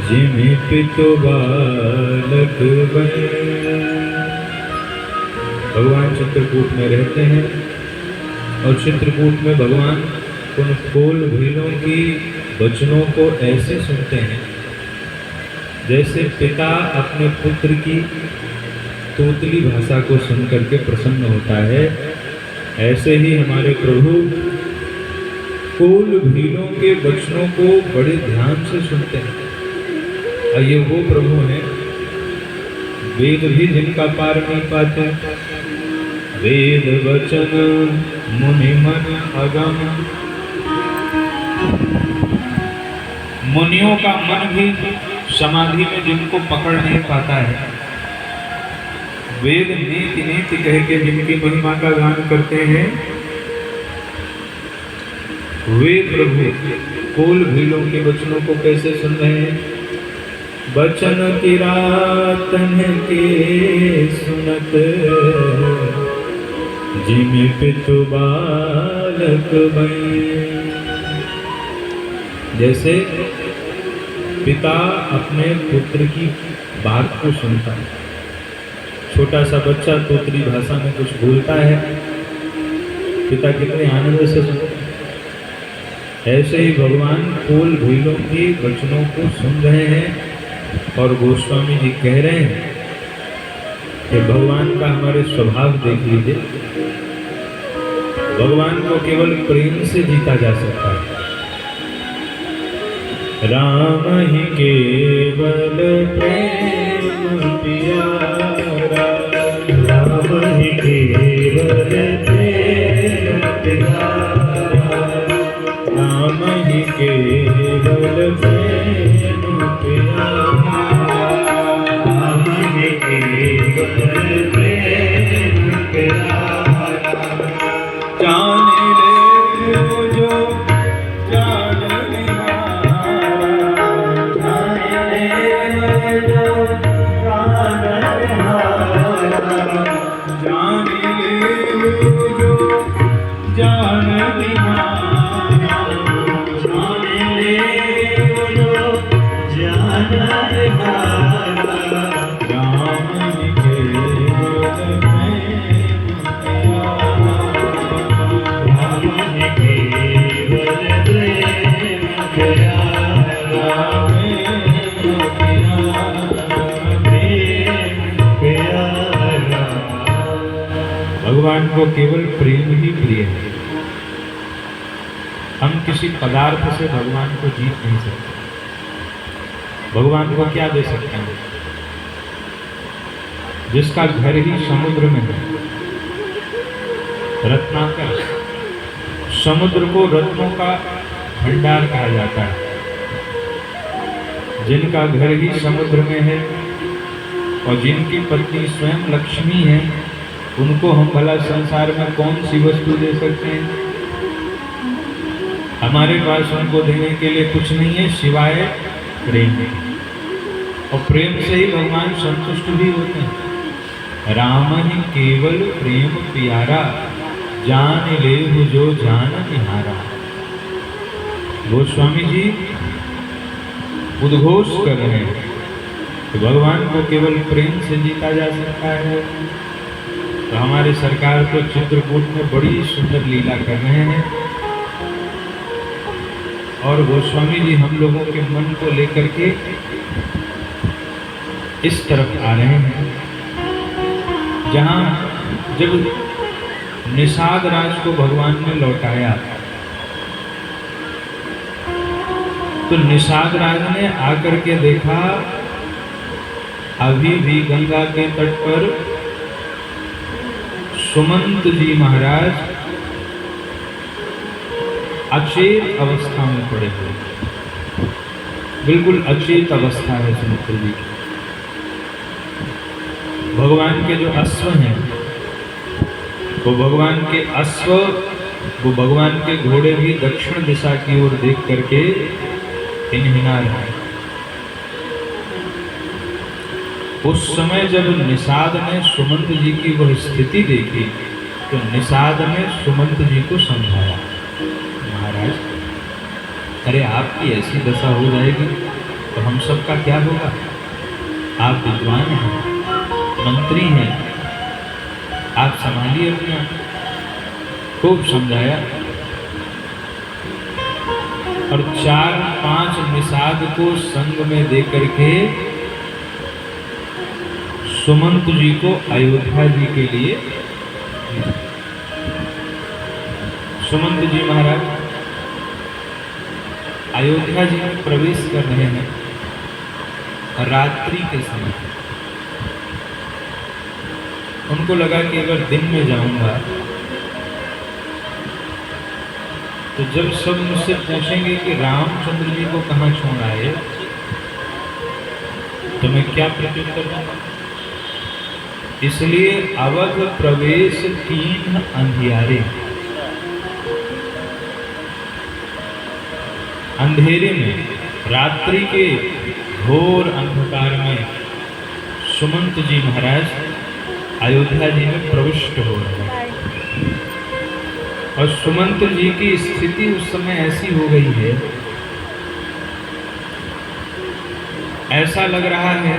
जिमि पितु बालक बने। भगवान चित्रकूट में रहते हैं और चित्रकूट में भगवान उन फूल भीलों की वचनों को ऐसे सुनते हैं जैसे पिता अपने पुत्र की तोतली भाषा को सुनकर के प्रसन्न होता है। ऐसे ही हमारे प्रभु फूल भीलों के वचनों को बड़े ध्यान से सुनते हैं। और ये वो प्रभु हैं वेद भी जिनका पार नहीं पाते। वेद वचन मुनि मन अगम, मुनियों का मन भी समाधि में जिनको पकड़ नहीं पाता है, वेद नीति नीति कह के जिनकी महिमा का गान करते हैं, वे प्रभु फूल भीलों के वचनों को कैसे सुन रहे हैं। वचन किरातन के सुनत, जिमि पितु बालक बने। जैसे पिता अपने पुत्र की बात को सुनता है। छोटा सा बच्चा तोतली भाषा में कुछ बोलता है, पिता कितने आनंद से सुनता है। ऐसे ही भगवान फूल भीलों के वचनों को सुन रहे हैं और गोस्वामी जी कह रहे हैं कि भगवान का हमारे स्वभाव देख लीजिए। भगवान को केवल प्रेम से जीता जा सकता है। राम ही केवल प्रेम प्यारा, राम ही केवल प्रेम प्यारा, राम ही केवल प्रेम प्यारा, राम ही केवल प्रेम प्यारा। जान ले जो जान निहारा, जान ले जो जान निहारा, जान ले जो जान निहारा, जान ले जो जान निहारा। राम केवल प्रेम प्यारा, राम केवल प्रेम प्यारा, प्यारा। भगवान को केवल प्रेम ही प्रिय है। हम किसी पदार्थ से भगवान को जीत नहीं सकते। भगवान को क्या दे सकते हैं? जिसका घर ही समुद्र में है, रत्नाकर। समुद्र को रत्नों का भंडार कहा जाता है। जिनका घर ही समुद्र में है और जिनकी पत्नी स्वयं लक्ष्मी है, उनको हम भला संसार में कौन सी वस्तु दे सकते हैं? हमारे पास उनको देने के लिए कुछ नहीं है सिवाय प्रेम। और प्रेम से ही भगवान संतुष्ट भी होते हैं। राम ही केवल प्रेम प्यारा, जान ले जो जान निहारा। गोस्वामी जी उद्घोष कर रहे हैं कि भगवान को केवल प्रेम से जीता जा सकता है। तो हमारी सरकार तो चित्रकूट में बड़ी सुंदर लीला कर रहे हैं और गोस्वामी जी हम लोगों के मन को लेकर के इस तरफ आ रहे हैं जहाँ जब निषाद राज को भगवान ने लौटाया तो निषाद राज ने आकर के देखा अभी भी गंगा के तट पर सुमंत जी महाराज अचेत अवस्था में पड़े हुए। बिल्कुल अचेत अवस्था है सुमित्र जी। भगवान के जो अश्व हैं वो भगवान के अश्व, वो भगवान के घोड़े भी दक्षिण दिशा की ओर देख करके हिनहिना रहे हैं। उस समय जब निषाद ने सुमंत जी की वह स्थिति देखी तो निषाद ने सुमंत जी को समझाया, महाराज अरे आपकी ऐसी दशा हो जाएगी तो हम सबका क्या होगा? आप विद्वान हैं, मंत्री हैं, आप संभालिए अपना। खूब समझाया और 4-5 निषाद को संग में दे करके सुमंत जी को अयोध्या जी के लिए, सुमंत जी महाराज अयोध्या जी में प्रवेश कर रहे हैं रात्रि के समय। उनको लगा कि अगर दिन में जाऊंगा तो जब सब मुझसे पूछेंगे कि रामचंद्र जी को कहाँ छोड़ आए तो मैं क्या प्रत्युत्तर दूंगा। इसलिए अवध प्रवेश 3 अंधियारे, अंधेरे में, रात्रि के घोर अंधकार में सुमंत जी महाराज अयोध्या जी में प्रविष्ट हो रहे हैं। और सुमंत जी की स्थिति उस समय ऐसी हो गई है, ऐसा लग रहा है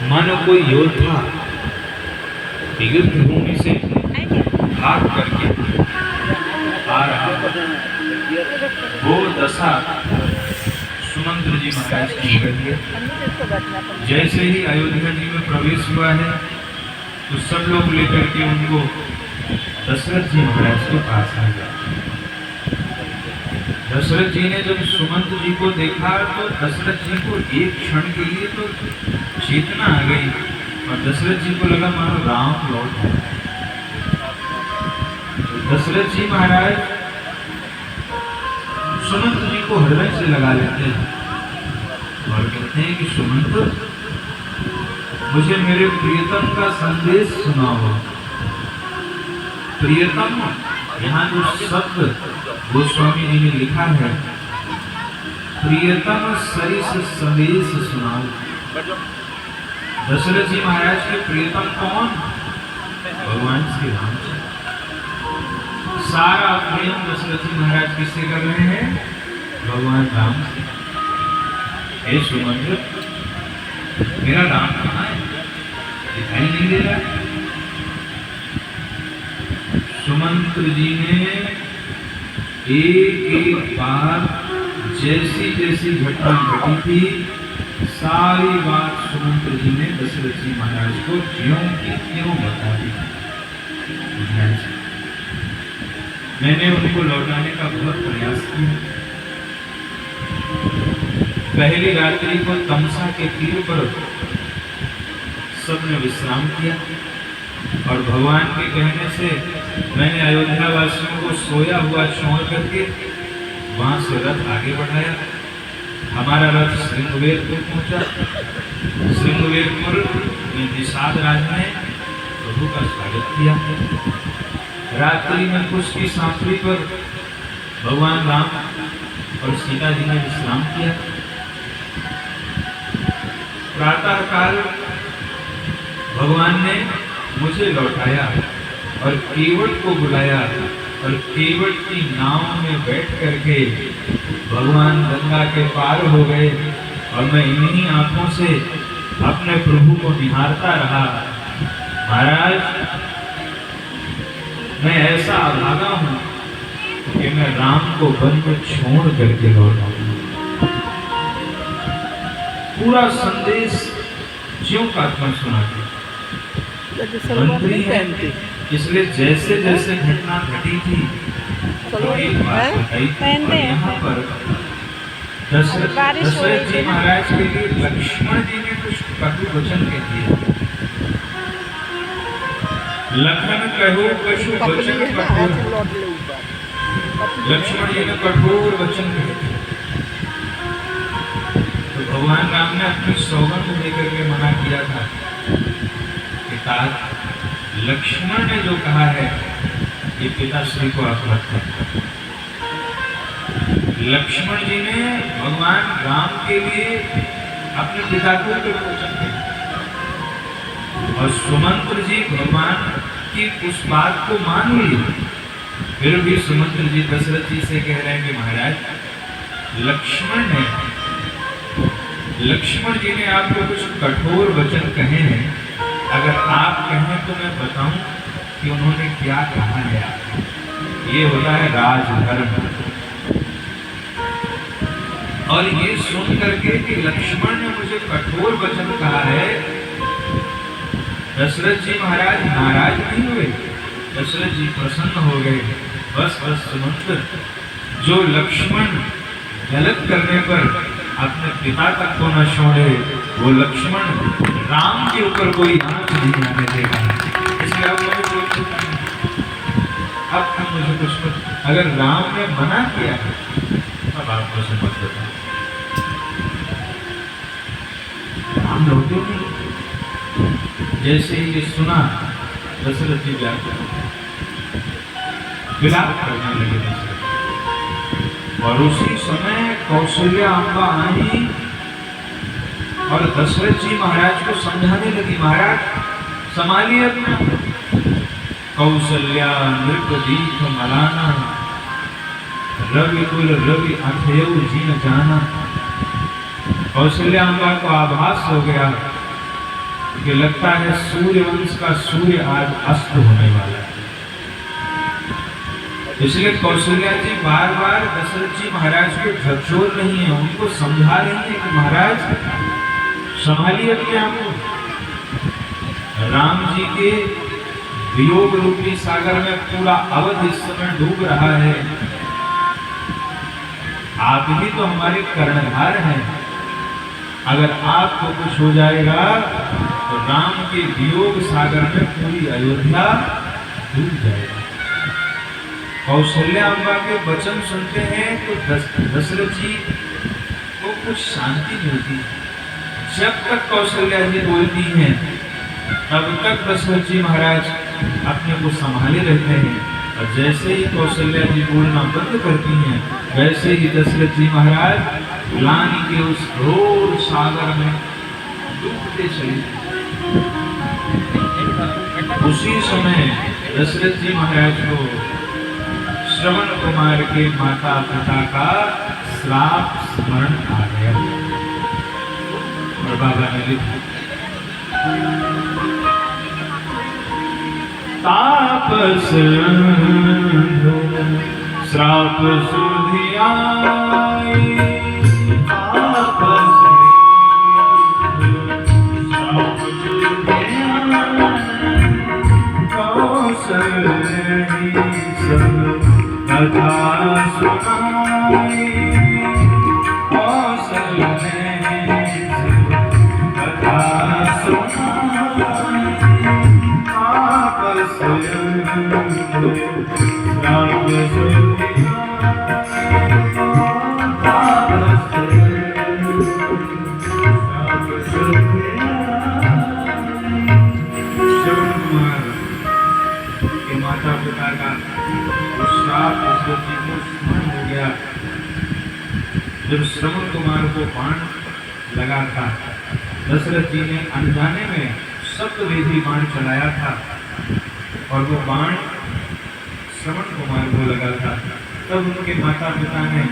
मानो कोई योद्धा युद्ध भूमि से भाग करके आ रहा है। वो दशा सुमंत जी महाराज की हो रही है। जैसे ही अयोध्या जी में प्रवेश हुआ है तो सब लोग लेकर के उनको दशरथ जी महाराज के पास आ गया। दशरथ जी ने जब सुमंत जी को देखा तो दशरथ जी को एक क्षण के लिए तो चेतना आ गई और दशरथ जी को लगा मानो राम लौट आए। दशरथ जी महाराज सुमंत जी को हृदय से लगा लेते हैं और कहते हैं कि सुमंत, मुझे मेरे प्रियतम का संदेश सुनाओ। प्रियतम, यहाँ जो शब्द गोस्वामी जी ने लिखा है, प्रियतम सरिस संदेश सुनाओ। दशरथ जी महाराज के प्रियतम कौन? भगवान श्री राम। सारा प्रेम दशरथ जी महाराज किससे कर रहे हैं? भगवान राम से। हे सुमंत, मेरा राम कहाँ है? दिखाई नहीं दे रहा। सुमंत जी ने एक बार जैसी जैसी घटना घटी थी सारी बात सुमंत जी ने दशरथ जी महाराज को ज्यों की त्यों बता दी। मैंने उनको लौटाने का बहुत प्रयास किया। पहली रात्रि को तमसा के तीर पर सबने विश्राम किया और भगवान के कहने से मैंने अयोध्या वासियों को सोया हुआ छोड़ करके वहां से रथ आगे बढ़ाया। हमारा रथ श्रृंगवेरपुर पहुंचा। श्रृंगवेरपुर में निषाद राज ने प्रभु का स्वागत किया। रात्रि में कुश की सांपरी पर भगवान राम और सीता जी ने विश्राम किया। प्रातः काल भगवान ने मुझे लौटाया और केवट को बुलाया और केवट की नाव में बैठ करके भगवान गंगा के पार हो गए और मैं इन्हीं आंखों से अपने प्रभु को निहारता रहा। महाराज, मैं ऐसा अभागा हूं कि मैं राम को वन में छोड़ करके लौटा। पूरा संदेश ज्यों का त्यों सुना दिया। मंत्री है, इसलिए जैसे जैसे घटना घटी थी तो एक बात बताई थी। और यहाँ पर दशरथ जी महाराज के लिए लक्ष्मण जी ने कुछ कटु वचन कह दिए। लखन कहो कछु वचन कठोर। लक्ष्मण जी ने कठोर वचन कहे। तो भगवान राम ने अपनी सौगंध देकर के मना किया था। लक्ष्मण ने जो कहा है ये पिताश्री को आप रखें। लक्ष्मण जी ने भगवान राम के लिए अपने पिता को वचन दिया और सुमंत्र जी भगवान की उस बात को मान ली फिर भी सुमंत्र जी दशरथ जी से कह रहे हैं कि महाराज लक्ष्मण है, लक्ष्मण जी ने आपको कुछ कठोर वचन कहे हैं, अगर आप कहें तो मैं बताऊं कि उन्होंने क्या कहा है। ये होता है राजधर्म। और ये सुन करके कि लक्ष्मण ने मुझे कठोर वचन कहा है, दशरथ जी महाराज नाराज नहीं हुए, दशरथ जी प्रसन्न हो गए। बस सुमंत्र, जो लक्ष्मण गलत करने पर अपने पिता तक को न छोड़े, वो लक्ष्मण राम के ऊपर कोई आंच नहीं आने देगा। इसलिए अब मुझे कुछ अगर राम ने मना किया है तब आप मुझे मत बताओ। राम लौटे नहीं। जैसे ही ये सुना दशरथ जी विलाप करने लगे दशरथ, और उसी समय कौशल्या अम्बा आई और दशरथ जी महाराज को समझाने लगी, महाराज संभालिए अपना। कौशल्या नृपदीप मलाना, रवि कुल रवि अथयउ जिन जाना। कौशल्या अम्बा को आभास हो गया कि लगता है सूर्य वंश का सूर्य आज अस्त होने वाला है। इसलिए कौशल्या जी बार बार दशरथ जी महाराज को झकझोर रही है, उनको समझा रही है कि महाराज संभालिए अपने आप को। राम जी के वियोग रूपी सागर में पूरा अवध इस समय डूब रहा है। आप ही तो हमारे कर्णधार हैं, अगर आपको कुछ हो जाएगा तो राम के वियोग सागर में पूरी अयोध्या डूब जाएगा। कौशल्या अम्बा के वचन सुनते हैं तो दशरथ जी को कुछ शांति मिलती है। जब तक कौशल्या जी बोलती हैं तब तक दशरथ जी महाराज अपने को संभाले रहते हैं, और जैसे ही कौशल्या जी बोलना बंद करती हैं वैसे ही दशरथ जी महाराज ग्लानि के उस घोर सागर में डूबते चले। उसी समय दशरथ जी महाराज को श्रवण कुमार के माता पिता का श्राप स्मरण आ गया, और बाबा ने लिखा, तापस श्राप सुधियाई, तापस श्राप सुधियाई, कौशल्यहि सब कथा सुनाई, कौशल्यहि सब कथा सुनाई, तापस श्राप सुधियाई, तापस श्राप सुधियाई। श्रवण कुमार के माता पिता का श्राप दशरथ जी को स्मरण हो गया। जब श्रवण कुमार को बाण लगा था, दशरथ जी ने अनजाने में सप्तवेदी बाण चलाया था, और वो बाण श्रवण कुमार को लगा था। तब उनके माता पिता ने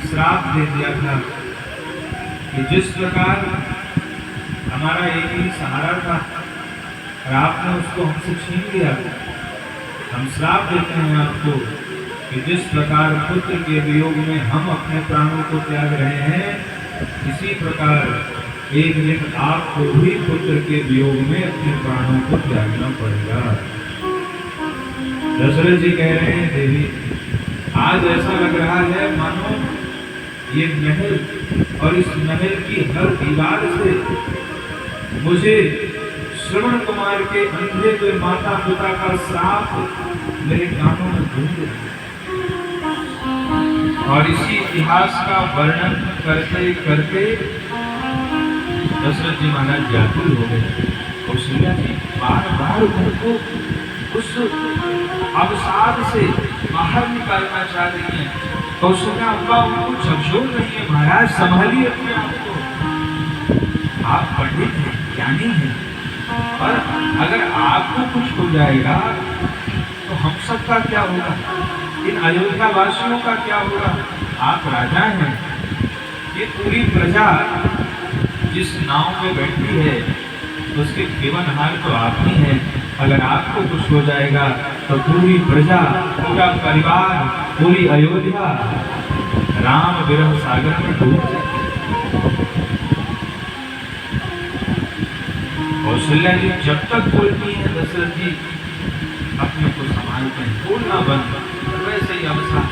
श्राप दे दिया था कि जिस प्रकार हमारा एक ही सहारा था और आपने उसको हमसे छीन लिया, हम श्राप देते हैं आपको कि जिस प्रकार पुत्र के वियोग में हम अपने प्राणों को त्याग रहे हैं, इसी प्रकार एक दिन आपको भी पुत्र के वियोग में अपने प्राणों को त्यागना पड़ेगा। दशरथ जी कह रहे हैं, देवी आज ऐसा लग रहा है मानो ये महल और इस महल की हर दीवार से मुझे श्रवण कुमार के अंधे हुए माता पिता का श्राप मेरे कानों में गूंज रहा है। और इसी इतिहास का वर्णन करते करते दशरथ जी महाराज व्याकुल हो गए। कौशल्या जी बार बार उनको उस अवसाद से बाहर निकालना चाह रही है। कौशल्या अम्बा उनको झकझोर रही है, महाराज संभालिए अपने आप को, आप पंडित हैं, ज्ञानी हैं, और अगर आपको कुछ हो जाएगा तो हम सबका क्या होगा, इन अयोध्या वासियों का क्या होगा। आप राजा हैं, ये पूरी प्रजा जिस नाव में बैठी है उसके जीवनहार तो आप ही हैं। अगर आपको कुछ हो जाएगा तो पूरी प्रजा, पूरा परिवार, पूरी अयोध्या राम विरह सागर में डूब जाएगी। कौशल्या जी जब तक बोलती हैं दशरथ जी अपने को संभालते हैं, बोलना बंद, वैसे ही अवसर।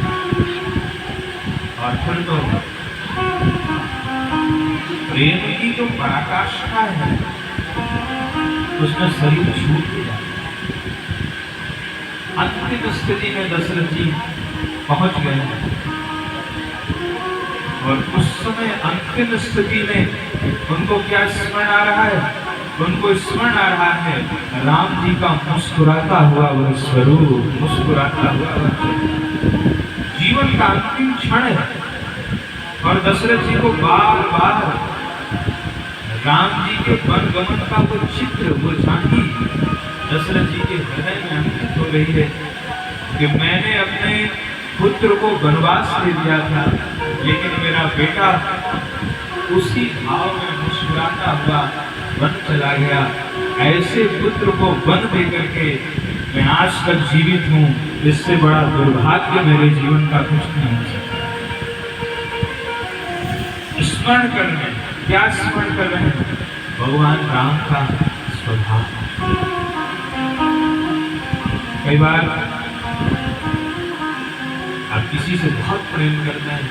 और फिर तो प्रेम की जो पराकाष्ठा है उसमें शरीर छूट गया। अंतिम स्थिति में दशरथ जी पहुंच गए और उस समय अंतिम स्थिति में उनको क्या स्मरण आ रहा है, उनको स्मरण आ रहा है राम जी का मुस्कुराता हुआ वह स्वरूप, मुस्कुराता हुआ वह जीवन का अंतिम क्षण है। और दशरथ जी को बार बार राम जी के वन गमन का वो चित्र, वो झांकी दशरथ जी के हृदय में अंकित हो रही है कि मैंने अपने पुत्र को वनवास दे दिया था, लेकिन मेरा बेटा उसी भाव में मुस्कुराता हुआ वन चला गया। ऐसे पुत्र को वन दे करके मैं आज तक जीवित हूँ, इससे बड़ा दुर्भाग्य मेरे जीवन का कुछ नहीं हो सकता। स्मरण कर रहे हैं, क्या स्मरण कर रहे हैं? भगवान राम का स्वभाव। कई बार आप किसी से बहुत प्रेम करते हैं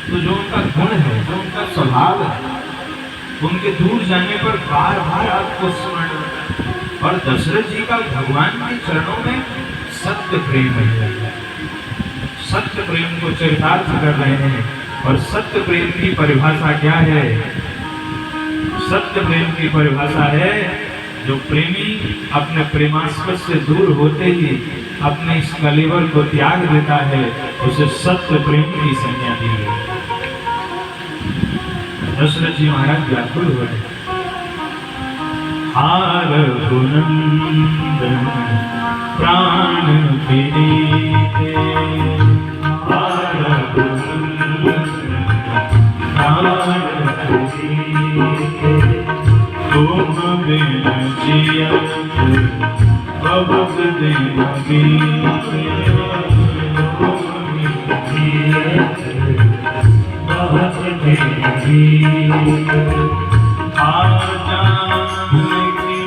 तो जो उनका गुण है, जो उनका स्वभाव है, उनके दूर जाने पर बार बार आपको स्मरण होता है। और दशरथ जी का भगवान के चरणों में सत्य प्रेम है, सत्य प्रेम को चरितार्थ कर रहे हैं। और सत्य प्रेम की परिभाषा क्या है? सत्य प्रेम की परिभाषा है जो प्रेमी अपने प्रेमास्पद से दूर होते ही अपने इस कलेवर को त्याग देता है, उसे सत्य प्रेम की संज्ञा दी गई। दशरथ जी महाराज व्याकुल हो गए। हार गुनंदन प्राण प्रीते, हार गुनंदन प्राण प्रीते, तुम बिन जियत बहुत दिन बीते, बहुत दिन बीते। जानकी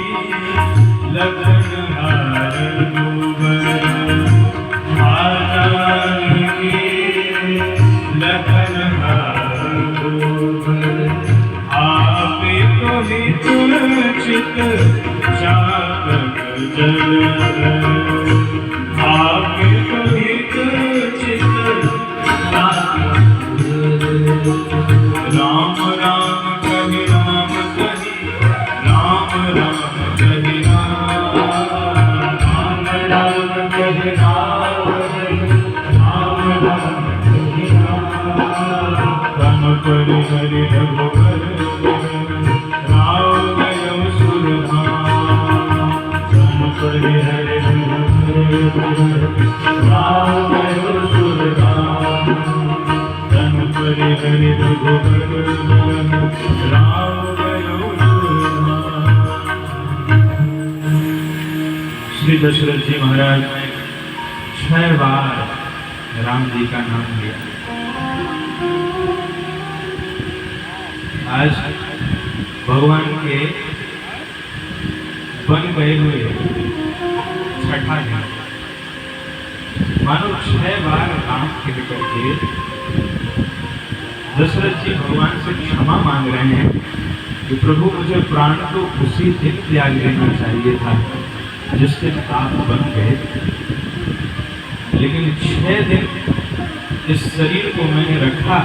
लखन हार गोबर, जानकी लखन हार गोबर, आप तो ही तुलचित चातक जल, आप तो ही तुलचित राम राम कहि राम कहि, राम राम कहि राम, राम राम कहि राम, राम राम कहि राम। तम पर हरि रघुबर राम गयो सुरधाम, तम पर हरि रघुबर राम गयो सुरधाम, तम पर हरि रघुबर राम गयो सुरधाम। श्री दशरथ जी महाराज ने 6 बार राम जी का नाम लिया। आज भगवान के बन गए हुए 6ठा दिन, मानो 6 बार राम के निकल के दशरथ जी भगवान से क्षमा मांग रहे हैं कि प्रभु मुझे प्राण तो उसी दिन त्याग देना चाहिए था जिस दिन आप बन गए, लेकिन 6 दिन इस शरीर को मैंने रखा,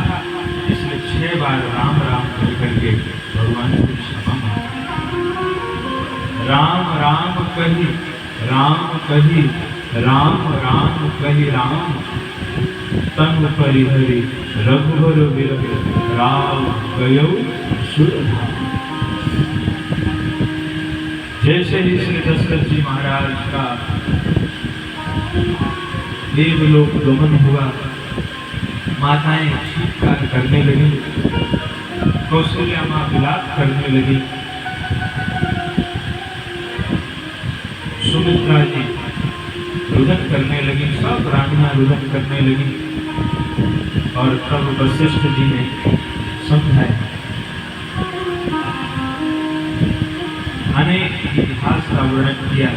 इसलिए 6 बार राम राम कर करके भगवान से क्षमा मांगा। राम राम कही राम कही, राम राम कही राम, तन परिहरि रघुबर विरह राम गयो सुरधाम। जैसे ही श्री दशरथ जी महाराज का देवलोक गमन हुआ, माताएं चीत्कार करने लगी, कौशल्या मां विलाप करने लगी, सुमित्रा जी रुदन करने लगी, सब रानियां रुदन करने लगी। और तब वशिष्ठ जी ने समझाया, अनेक इतिहास का वर्णन किया।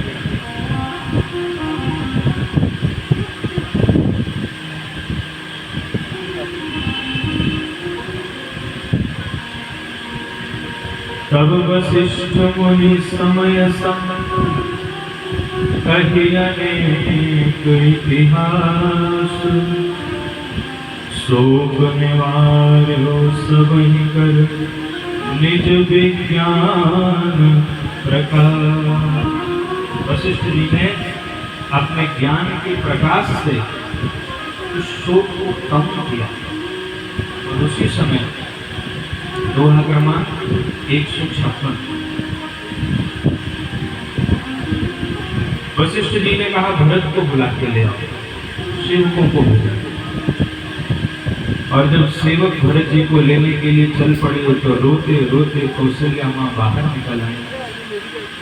तब वशिष्ठ मुनि समय कही अनेक इतिहास, शोक निवारो सबहि कर निज विज्ञान प्रकाश। वशिष्ठ जी ने अपने ज्ञान के प्रकाश से उस शोक को कम किया। और उसी समय दोहा क्रमांक 156, वशिष्ठ जी ने कहा, भरत को बुला के ले आओ, सेवकों को भेजा। और जब सेवक भरत जी को लेने के लिए चल पड़े तो रोते रोते कौशल्या मां बाहर निकल आई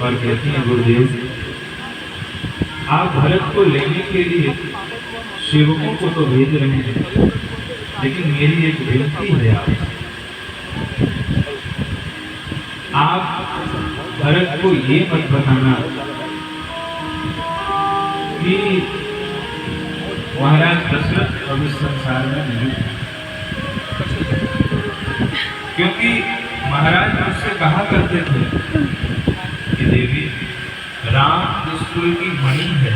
और कहती हैं, गुरुदेव आप भरत को लेने के लिए सेवकों को तो भेज रहे हैं, लेकिन मेरी एक विनती है आप भरत को ये मत बताना कि महाराज दशरथ अब इस संसार में नहीं है, क्योंकि महाराज मुझसे कहा करते थे कि देवी राम इस कुल की मणि है,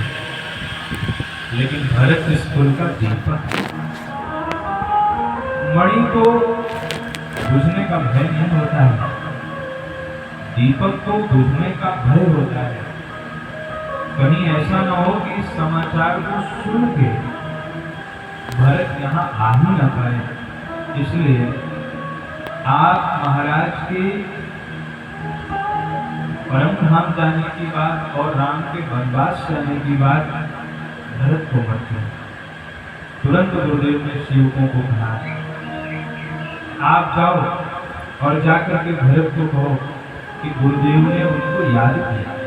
लेकिन भरत इस कुल का दीपक है। मणि को बुझने का भय नहीं होता है, दीपक को बुझने का भय होता है। कहीं ऐसा न हो कि इस समाचार को सुन के भरत यहाँ आ ही न पाए। इसलिए आप महाराज के परम धाम जाने की बात और राम के वनवास जाने की बात भरत को मत करें। तुरंत गुरुदेव ने सेवकों को कहा, आप जाओ और जाकर के भरत को कहो कि गुरुदेव ने उनको याद किया।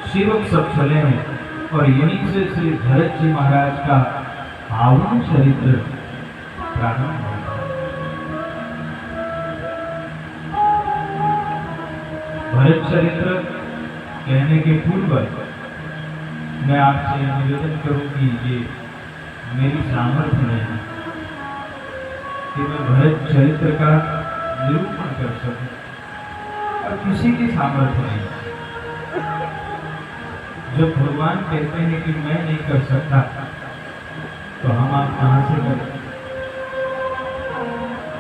सेवक सब चले हैं और यहीं से श्री भरत जी महाराज का पावन चरित्र प्रारंभ होता है। भरत चरित्र कहने के पूर्व मैं आपसे निवेदन करूं कि ये मेरी सामर्थ्य नहीं है कि मैं भरत चरित्र का निरूपण कर सकूं, और किसी की सामर्थ्य नहीं। जब भगवान कहते हैं कि मैं नहीं कर सकता, तो हम आप कहां से करें?